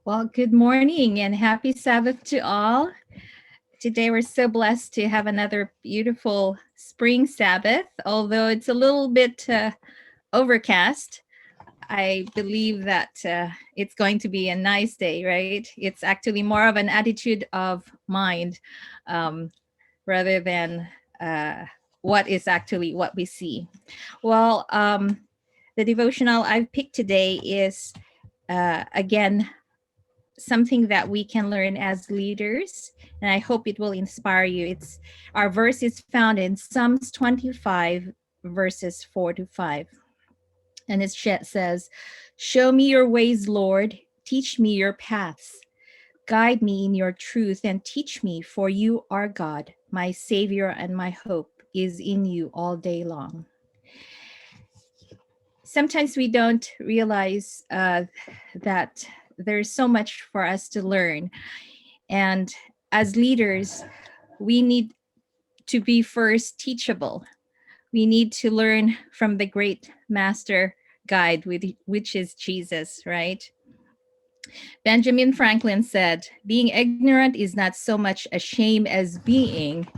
Well, good morning and happy Sabbath to all. Today we're so blessed to have another beautiful spring Sabbath, although it's a little bit overcast. I believe that it's going to be a nice day, right? It's actually more of an attitude of mind um, rather than uh, what is actually what we see. Well, the devotional I've picked today is again something that we can learn as leaders, and I hope it will inspire you. It's our verse is found in Psalms 25 verses 4 to 5, and it says, show me your ways, Lord, teach me your paths, guide me in your truth and teach me, for you are God, my savior, and my hope is in you all day long. Sometimes we don't realize that there's so much for us to learn. And as leaders, we need to be first teachable. We need to learn from the great master guide, which is Jesus, right? Benjamin Franklin said, being ignorant is not so much a shame as being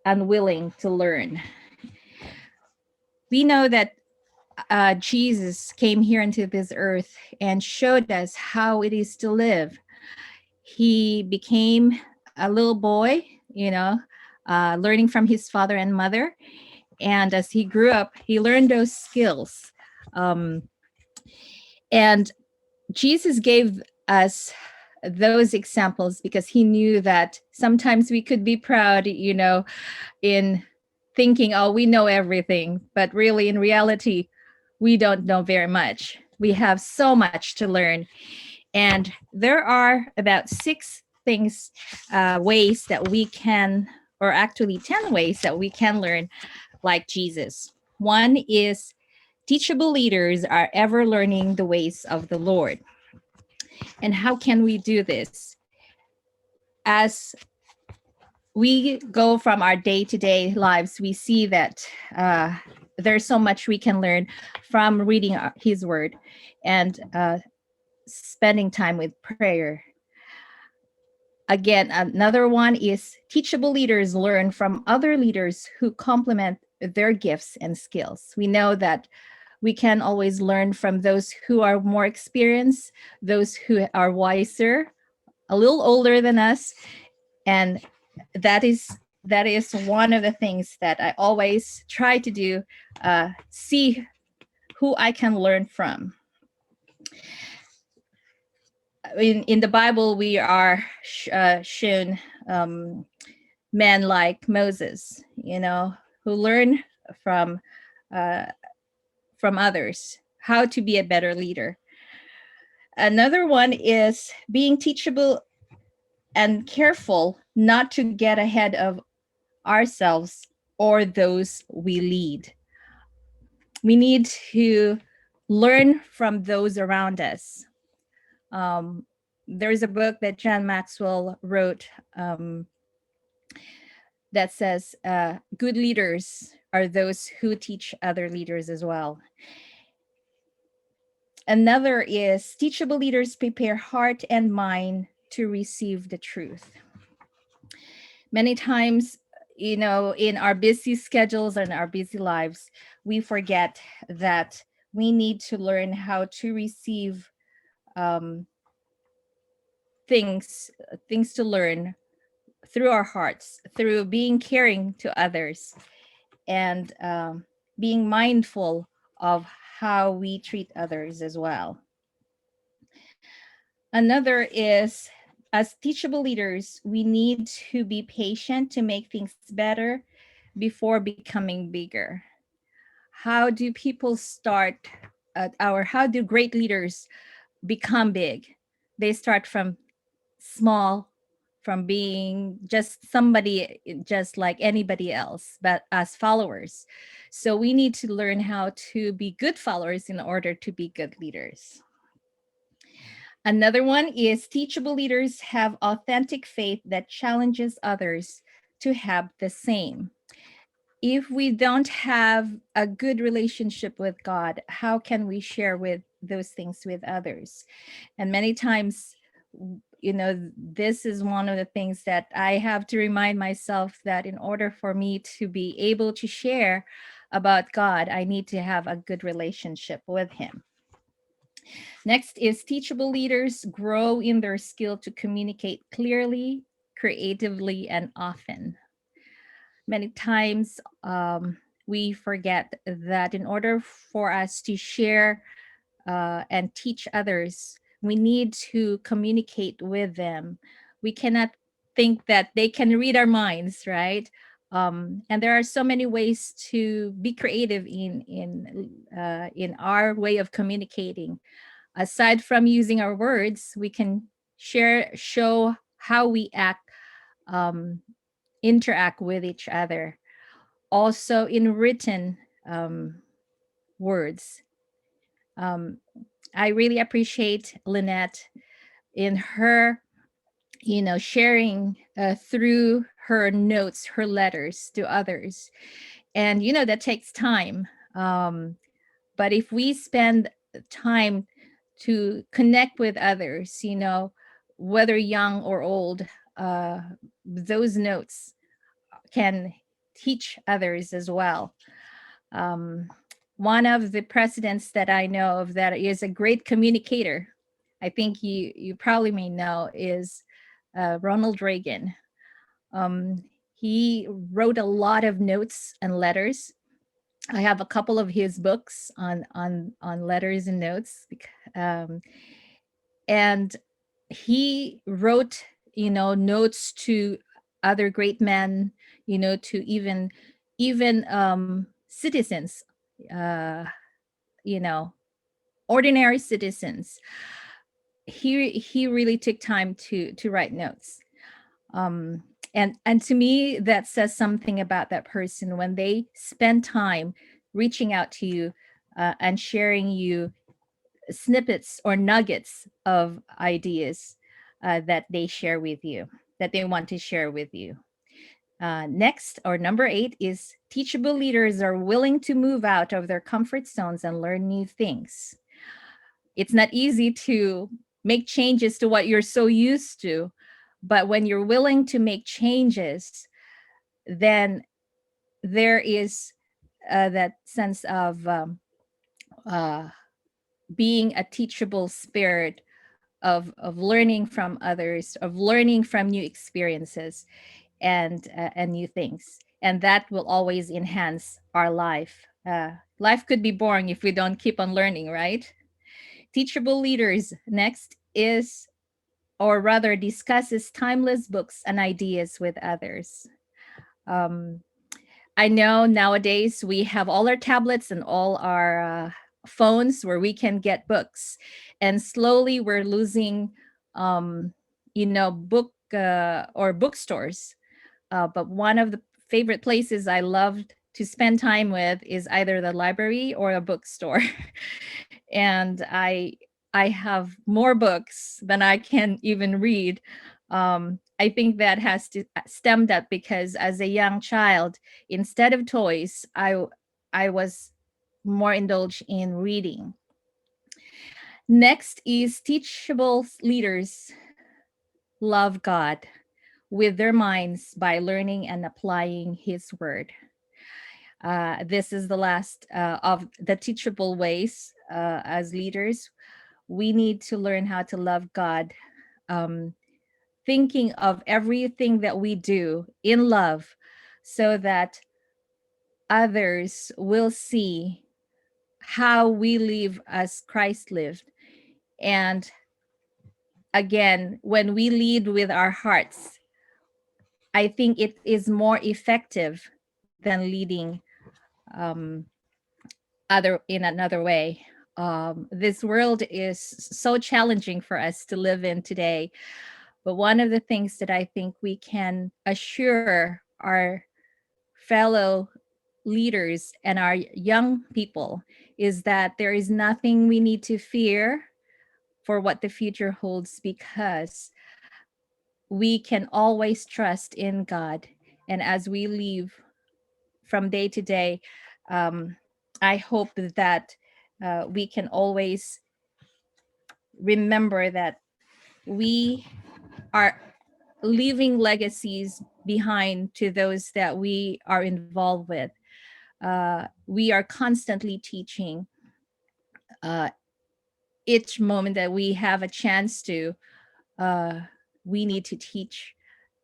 unwilling to learn. We know that Jesus came here into this earth and showed us how it is to live. He became a little boy, learning from his father and mother. And as he grew up, he learned those skills. And Jesus gave us those examples because he knew that sometimes we could be proud, in thinking, oh, we know everything. But really, in reality, we don't know very much. We have so much to learn. And there are about ways that we can, or actually 10 ways that we can learn like Jesus. One is teachable leaders are ever learning the ways of the Lord. And how can we do this? As we go from our day-to-day lives, we see that there's so much we can learn from reading his word and spending time with prayer. Again, another one is teachable leaders learn from other leaders who complement their gifts and skills. We know that we can always learn from those who are more experienced, those who are wiser, a little older than us, and that is one of the things that I always try to do, see who I can learn from. In the Bible, we are shown men like Moses, who learn from uh, from others how to be a better leader. Another one is being teachable and careful not to get ahead of ourselves or those we lead. We need to learn from those around us. Um, there's a book that John Maxwell wrote that says good leaders are those who teach other leaders as well. Another is teachable leaders prepare heart and mind to receive the truth. Many times, in our busy schedules and our busy lives, we forget that we need to learn how to receive um, things to learn through our hearts, through being caring to others, and being mindful of how we treat others as well. Another is, as teachable leaders, we need to be patient to make things better before becoming bigger. How do people start how do great leaders become big? They start from small, from being just somebody just like anybody else, but as followers. So we need to learn how to be good followers in order to be good leaders. Another one is teachable leaders have authentic faith that challenges others to have the same. If we don't have a good relationship with God, how can we share with those things with others. And many times, this is one of the things that I have to remind myself, that in order for me to be able to share about God, I need to have a good relationship with Him. Next is teachable leaders grow in their skill to communicate clearly, creatively, and often. Many times, we forget that in order for us to share and teach others, we need to communicate with them. We cannot think that they can read our minds, right? And there are so many ways to be creative in our way of communicating. Aside from using our words, we can show how we um, interact with each other. Also, in written words. Um, I really appreciate Lynette in her, sharing through her notes, her letters to others. And, that takes time. But if we spend time to connect with others, whether young or old, uh, those notes can teach others as well. Um, One of the presidents that I know of that is a great communicator, I think you probably may know, is Ronald Reagan. Um, he wrote a lot of notes and letters. I have a couple of his books on letters and notes, um, and he wrote, notes to other great men, to even citizens, uh, you know, ordinary citizens. He really took time to write notes. And to me, that says something about that person when they spend time reaching out to you and sharing you snippets or nuggets of ideas that they share with you, that they want to share with you. Next, or number 8, is teachable leaders are willing to move out of their comfort zones and learn new things. It's not easy to make changes to what you're so used to, but when you're willing to make changes, then there is that sense of uh, being a teachable spirit, of learning from others, of learning from new experiences and new things, and that will always enhance our life. Life could be boring if we don't keep on learning, right? Teachable leaders, next, is, or rather discusses timeless books and ideas with others. um, I know nowadays we have all our tablets and all our phones where we can get books, and slowly we're losing, book or bookstores. But one of the favorite places I loved to spend time with is either the library or a bookstore, and I have more books than I can even read. I think that has to stem that because as a young child, instead of toys, I was more indulged in reading. Next is teachable leaders love God with their minds by learning and applying His word. This is the last of the teachable ways as leaders. We need to learn how to love God, um, thinking of everything that we do in love so that others will see how we live as Christ lived. And again, when we lead with our hearts, I think it is more effective than leading um, other in another way. This world is so challenging for us to live in today. But one of the things that I think we can assure our fellow leaders and our young people is that there is nothing we need to fear for what the future holds, because we can always trust in God. And as we live from day to day, um, I hope that we can always remember that we are leaving legacies behind to those that we are involved with. We are constantly teaching. Uh, each moment that we have a chance to, uh, we need to teach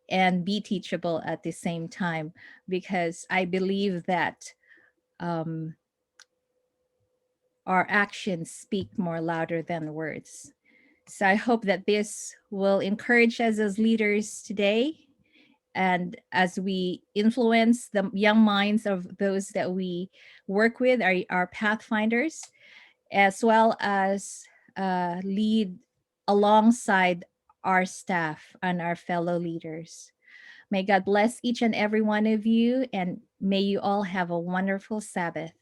and be teachable at the same time, because I believe that um, our actions speak more louder than words. So I hope that this will encourage us as leaders today, and as we influence the young minds of those that we work with, our pathfinders, as well as lead alongside our staff and our fellow leaders. May God bless each and every one of you, and may you all have a wonderful Sabbath.